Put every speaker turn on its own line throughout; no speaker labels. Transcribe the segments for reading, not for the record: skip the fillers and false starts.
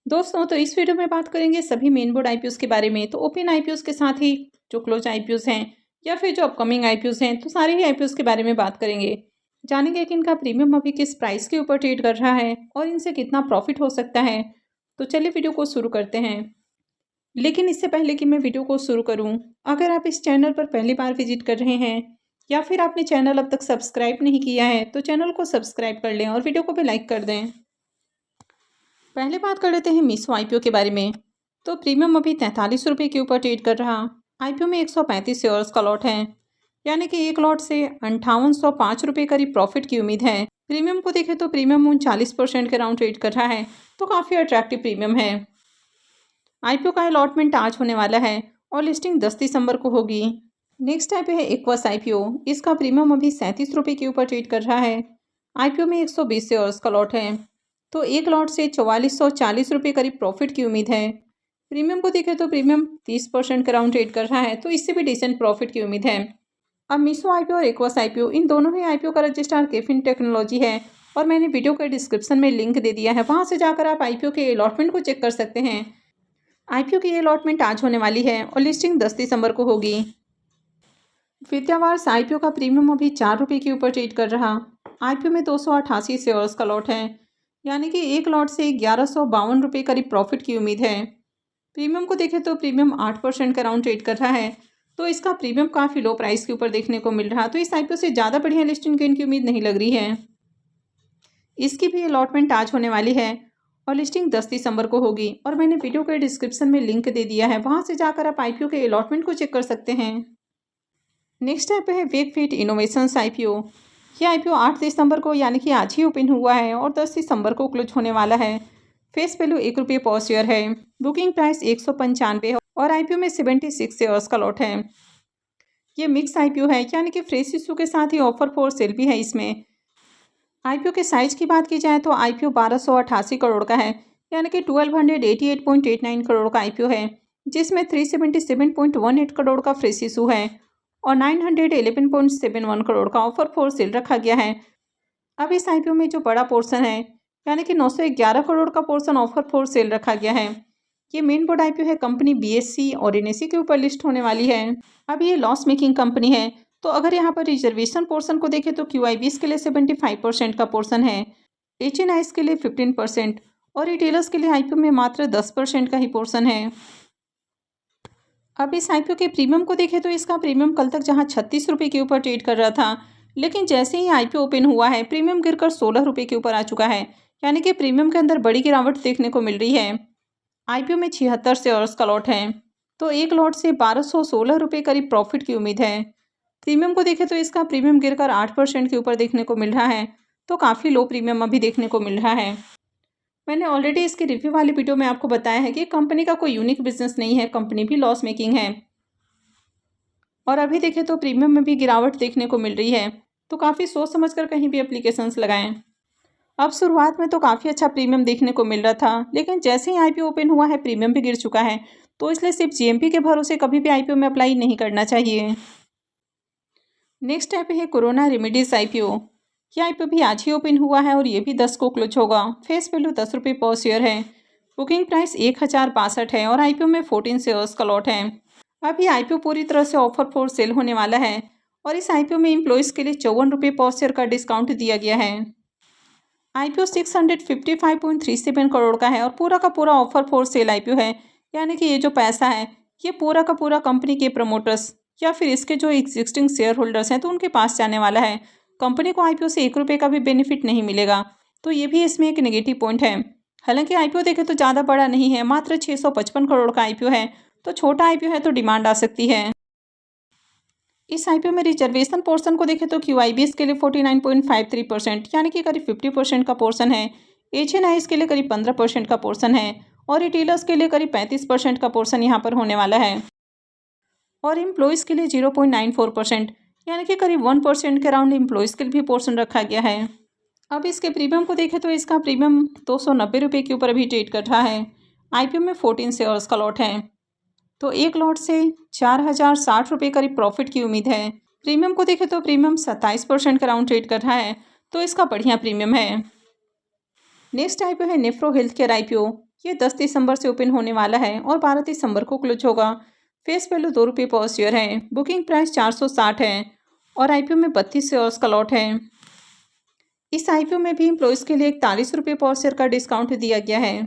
दोस्तों तो इस वीडियो में बात करेंगे सभी मेन बोर्ड आईपीओस के बारे में। तो ओपन आईपीओस के साथ ही जो क्लोज आईपीओस हैं या फिर जो अपकमिंग आईपीओस हैं, तो सारे ही आईपीओस के बारे में बात करेंगे। जानेंगे कि इनका प्रीमियम अभी किस प्राइस के ऊपर ट्रेड कर रहा है और इनसे कितना प्रॉफिट हो सकता है। तो चलिए वीडियो को शुरू करते हैं। लेकिन इससे पहले कि मैं वीडियो को शुरू करूँ, अगर आप इस चैनल पर पहली बार विजिट कर रहे हैं या फिर आपने चैनल अब तक सब्सक्राइब नहीं किया है, तो चैनल को सब्सक्राइब कर लें और वीडियो को भी लाइक कर दें। पहले बात कर लेते हैं मीशो आईपीओ के बारे में। तो प्रीमियम अभी 43 रुपये के ऊपर ट्रेड कर रहा। आईपीओ में 135 शेयर्स का लॉट है, यानी कि एक लॉट से 5805 रुपये करीब प्रॉफिट की उम्मीद है। प्रीमियम को देखें तो प्रीमियम 39% के राउंड ट्रेड कर रहा है, तो काफ़ी अट्रैक्टिव प्रीमियम है। आईपीओ का अलॉटमेंट आज होने वाला है और लिस्टिंग 10 दिसंबर को होगी। नेक्स्ट आईपीओ है एक्वस आईपीओ। इसका प्रीमियम अभी 37 रुपये के ऊपर ट्रेड कर रहा है। आईपीओ में 120 शेयर्स का लॉट है, तो एक लॉट से 4440 रुपये करीब प्रॉफिट की उम्मीद है। प्रीमियम को देखें तो प्रीमियम 30% का राउंड ट्रेड कर रहा है, तो इससे भी डिसेंट प्रॉफिट की उम्मीद है। अब मीशो आईपीओ और एक्वस आईपीओ, इन दोनों ही आईपीओ का रजिस्ट्रार केफिन टेक्नोलॉजी है और मैंने वीडियो के डिस्क्रिप्शन में लिंक दे दिया है, वहाँ से जाकर आप आईपीओ के अलॉटमेंट को चेक कर सकते हैं। आईपीओ की अलॉटमेंट आज होने वाली है और लिस्टिंग 10 दिसंबर को होगी। विद्यावार्स आईपीओ का प्रीमियम अभी 4 रुपये के ऊपर ट्रेड कर रहा। आईपीओ में 288 शेयर्स का लॉट है, यानी कि एक लॉट से 1152 रुपये करीब प्रॉफिट की उम्मीद है। प्रीमियम को देखें तो प्रीमियम 8% का राउंड ट्रेड कर रहा है, तो इसका प्रीमियम काफ़ी लो प्राइस के ऊपर देखने को मिल रहा, तो इस आईपीओ से ज़्यादा बढ़िया लिस्टिंग गेन की उम्मीद नहीं लग रही है। इसकी भी अलॉटमेंट आज होने वाली है और लिस्टिंग 10 दिसंबर को होगी और मैंने वीडियो के डिस्क्रिप्शन में लिंक दे दिया है, वहाँ से जाकर आप आईपीओ के अलॉटमेंट को चेक कर सकते हैं। नेक्स्ट ऐप है वेकफिट इनोवेशंस आईपीओ। यह आईपीओ 8 दिसंबर को यानी कि आज ही ओपन हुआ है और 10 दिसंबर को क्लोज होने वाला है। फेस वैल्यू 1 रुपये पर शेयर है। बुकिंग प्राइस 195 है और आईपीओ में 76 शेयर्स का लॉट है। ये मिक्स आईपीओ है, यानी कि फ्रेश इशू के साथ ही ऑफर फॉर सेल भी है इसमें। आईपीओ के साइज की बात की जाए तो आईपीओ 1288 करोड़ का है, यानी कि 1288.89 करोड़ का आईपीओ है, जिसमें 377.18 करोड़ का फ्रेश इशू है और 911.71 करोड़ का ऑफर फॉर सेल रखा गया है। अब इस आईपीओ में जो बड़ा पोर्शन है, यानी कि 911 करोड़ का पोर्शन ऑफर फॉर सेल रखा गया है। ये मेन बोर्ड आईपीओ है, कंपनी बीएससी और एनएससी के ऊपर लिस्ट होने वाली है। अब ये लॉस मेकिंग कंपनी है, तो अगर यहाँ पर रिजर्वेशन पोर्शन को देखें तो क्यूआईबीएस के लिए 75% का पोर्शन है, एचएनआईएस के लिए 15% और रिटेलर्स के लिए आईपीओ में मात्र 10% का ही पोर्शन है। अब इस आईपीओ के प्रीमियम को देखें तो इसका प्रीमियम कल तक जहां 36 रुपये के ऊपर ट्रेड कर रहा था, लेकिन जैसे ही आईपीओ ओपन हुआ है प्रीमियम गिरकर 16 रुपये के ऊपर आ चुका है, यानी कि प्रीमियम के अंदर बड़ी गिरावट देखने को मिल रही है। आईपीओ में 76 शेयर्स का लॉट है, तो एक लॉट से 1216 रुपये करीब प्रॉफिट की उम्मीद है। प्रीमियम को देखें तो इसका प्रीमियम गिरकर 8% के ऊपर देखने को मिल रहा है, तो काफ़ी लो प्रीमियम अभी देखने को मिल रहा है। मैंने ऑलरेडी इसकी रिव्यू वाली वीडियो में आपको बताया है कि कंपनी का कोई यूनिक बिजनेस नहीं है, कंपनी भी लॉस मेकिंग है और अभी देखें तो प्रीमियम में भी गिरावट देखने को मिल रही है, तो काफ़ी सोच समझकर कहीं भी एप्लीकेशंस लगाएं। अब शुरुआत में तो काफ़ी अच्छा प्रीमियम देखने को मिल रहा था, लेकिन जैसे ही आईपीओ ओपन हुआ है प्रीमियम भी गिर चुका है, तो इसलिए सिर्फ जीएमपी के भरोसे कभी भी आईपीओ में अप्लाई नहीं करना चाहिए। नेक्स्ट ऐप है कोरोना रेमेडीज आईपीओ। यह आईपीओ भी आज ही ओपन हुआ है और ये भी 10 को क्लोज होगा। फेस वैल्यू 10 रुपये पर शेयर है। बुकिंग प्राइस 1062 है और आईपीओ में 14 शेयर्स का लॉट है। अब ये आईपीओ पूरी तरह से ऑफर फॉर सेल होने वाला है और इस आईपीओ में एम्प्लॉयज़ के लिए 54 रुपये पर शेयर का डिस्काउंट दिया गया है। आईपीओ 655.37 करोड़ का है और पूरा का पूरा ऑफर फॉर सेल आईपीओ है, यानी कि ये जो पैसा है ये पूरा का पूरा कंपनी के प्रमोटर्स या फिर इसके जो एग्जिस्टिंग शेयर होल्डर्स हैं तो उनके पास जाने वाला है। कंपनी को आईपीओ से 1 रुपये का भी बेनिफिट नहीं मिलेगा, तो ये भी इसमें एक नेगेटिव पॉइंट है। हालांकि आईपीओ देखें तो ज़्यादा बड़ा नहीं है, मात्र 655 करोड़ का आईपीओ है, तो छोटा आईपीओ है तो डिमांड आ सकती है। इस आईपीओ में रिजर्वेशन पोर्शन को देखें तो क्यूआईबीएस के लिए 49.53%, यानी कि करीब 50% का पोर्शन है। एचएनआईएस के लिए करीब 15% का पोर्शन है और रिटेलर्स के लिए करीब 35% का पोर्शन यहाँ पर होने वाला है और एम्प्लॉयज़ के लिए 0.94%, यानी कि करीब 1% के अराउंड एम्प्लॉयज़ के लिए भी पोर्शन रखा गया है। अब इसके प्रीमियम को देखें तो इसका प्रीमियम 290 रुपये के ऊपर अभी ट्रेड कर रहा है। आईपीओ में 14 शेयर्स का लॉट है, तो एक लॉट से 4060 रुपये करीब प्रॉफिट की उम्मीद है। प्रीमियम को देखें तो प्रीमियम 27% का राउंड ट्रेड कर रहा है, तो इसका बढ़िया प्रीमियम है। नेक्स्ट आईपीओ है नेफ्रो हेल्थ केयर आईपीओ। ये 10 दिसंबर से ओपन होने वाला है और 12 दिसंबर को क्लोज होगा। फेस वैल्यू 2 रुपये पर शेयर है। बुकिंग प्राइस 460 है और आईपीओ में 32 शेयर्स का लॉट है। इस आईपीओ में भी एम्प्लॉयज़ के लिए 41 रुपये पर शेयर का डिस्काउंट दिया गया है।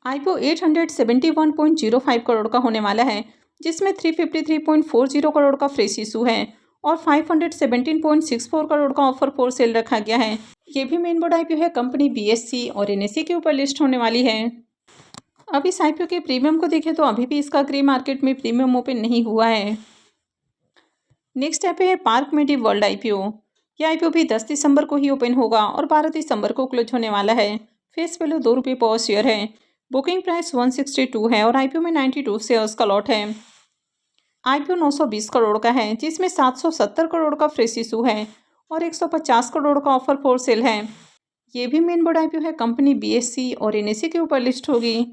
आईपीओ 871.05 करोड़ का होने वाला है, जिसमें 353.40 करोड़ का फ्रेश इशू है और 517.64 करोड़ का ऑफर फॉर सेल रखा गया है। ये भी मेन बोर्ड आईपीओ है। कंपनी बीएससी और एनएसई के ऊपर लिस्ट होने वाली है। अब इस आईपीओ के प्रीमियम को देखें तो अभी भी इसका ग्रे मार्केट में प्रीमियम ओपन नहीं हुआ है। नेक्स्ट ऐप है पार्क मेडी वर्ल्ड आईपीओ। यह आईपीओ भी 10 दिसंबर को ही ओपन होगा और 12 दिसंबर को क्लोज होने वाला है। फेस वैल्यू 2 रुपये पर शेयर है। बुकिंग प्राइस 162 है और आईपीओ में 92 शेयर्स का लॉट है। आईपीओ 920 करोड़ का है, जिसमें 770 करोड़ का फ्रेश इशू है और 150 करोड़ का ऑफर फॉर सेल है। ये भी मेन बोर्ड आईपीओ है। कंपनी बीएससी और एनएसई के ऊपर लिस्ट होगी।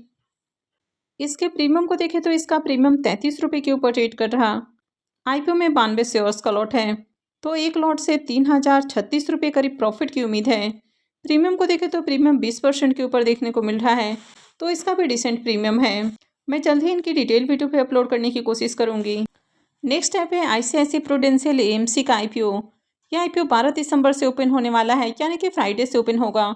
इसके प्रीमियम को देखें तो इसका प्रीमियम 33 रुपये के ऊपर ट्रेड कर रहा। आईपीओ में 92 शेयर्स का लॉट है, तो एक लॉट से 3036 रुपये करीब प्रॉफिट की उम्मीद है। प्रीमियम को देखें तो प्रीमियम 20% के ऊपर देखने को मिल रहा है, तो इसका भी डिसेंट प्रीमियम है। मैं जल्द ही इनकी डिटेल वीडियो पे अपलोड करने की कोशिश करूंगी। नेक्स्ट ऐप है आईसीआईसीआई प्रूडेंशियल एएमसी का आईपीओ। यह आईपीओ 12 दिसंबर से ओपन होने वाला है, यानी कि फ्राइडे से ओपन होगा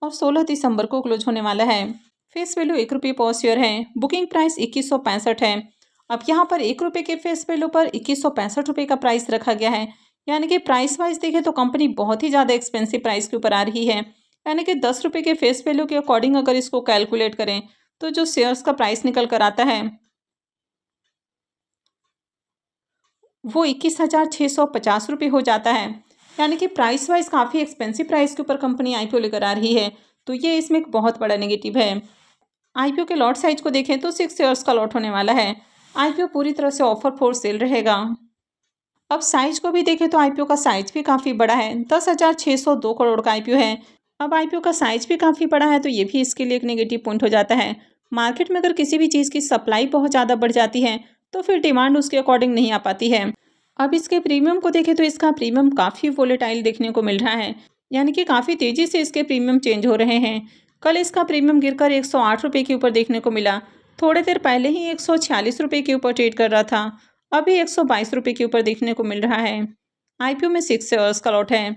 और 16 दिसंबर को क्लोज होने वाला है। फेस वैल्यू 1 रुपये पर शेयर है। बुकिंग प्राइस 2165 है। अब यहाँ पर 1 रुपये के फेस वैल्यू पर 2165 रुपये का प्राइस रखा गया है, यानी कि प्राइस वाइज देखें तो कंपनी बहुत ही ज़्यादा एक्सपेंसिव प्राइस के ऊपर आ रही है। यानी कि 10 रुपये के फेस वैल्यू के अकॉर्डिंग अगर इसको कैलकुलेट करें तो जो शेयर्स का प्राइस निकल कर आता है वो 21,650 रुपये हो जाता है। यानी कि प्राइस वाइज काफ़ी एक्सपेंसिव प्राइस के ऊपर कंपनी आईपीओ लेकर आ रही है, तो ये इसमें एक बहुत बड़ा नेगेटिव है। आईपीओ के लॉट साइज को देखें तो 6 शेयर्स का लॉट होने वाला है। आईपीओ पूरी तरह से ऑफर फॉर सेल रहेगा। अब साइज को भी देखें तो आईपीओ का साइज भी काफ़ी बड़ा है। 10,602 करोड़ का आईपीओ है। अब आईपीओ का साइज भी काफ़ी बड़ा है, तो ये भी इसके लिए एक नेगेटिव पॉइंट हो जाता है। मार्केट में अगर किसी भी चीज़ की सप्लाई बहुत ज़्यादा बढ़ जाती है तो फिर डिमांड उसके अकॉर्डिंग नहीं आ पाती है। अब इसके प्रीमियम को देखें तो इसका प्रीमियम काफ़ी वोलेटाइल देखने को मिल रहा है, यानी कि काफ़ी तेज़ी से इसके प्रीमियम चेंज हो रहे हैं। कल इसका प्रीमियम गिरकर 108 रुपये के ऊपर देखने को मिला। थोड़ी देर पहले ही 146 रुपये के ऊपर ट्रेड कर रहा था। अभी 122 रुपये के ऊपर देखने को मिल रहा है। आईपीओ में 6 शेयर्स का लॉट है,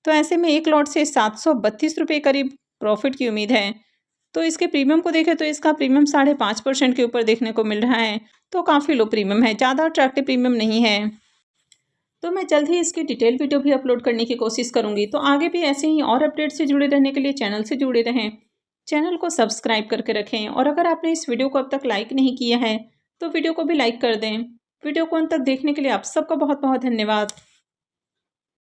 तो ऐसे में एक लॉट से 732 रुपये करीब प्रॉफिट की उम्मीद है। तो इसके प्रीमियम को देखें तो इसका प्रीमियम 5.5% के ऊपर देखने को मिल रहा है, तो काफ़ी लो प्रीमियम है, ज़्यादा अट्रैक्टिव प्रीमियम नहीं है। तो मैं जल्द ही इसकी डिटेल वीडियो भी अपलोड करने की कोशिश करूंगी। तो आगे भी ऐसे ही और अपडेट से जुड़े रहने के लिए चैनल से जुड़े रहें, चैनल को सब्सक्राइब करके रखें और अगर आपने इस वीडियो को अब तक लाइक नहीं किया है तो वीडियो को भी लाइक कर दें। वीडियो को अंत तक देखने के लिए आप सबका बहुत बहुत धन्यवाद।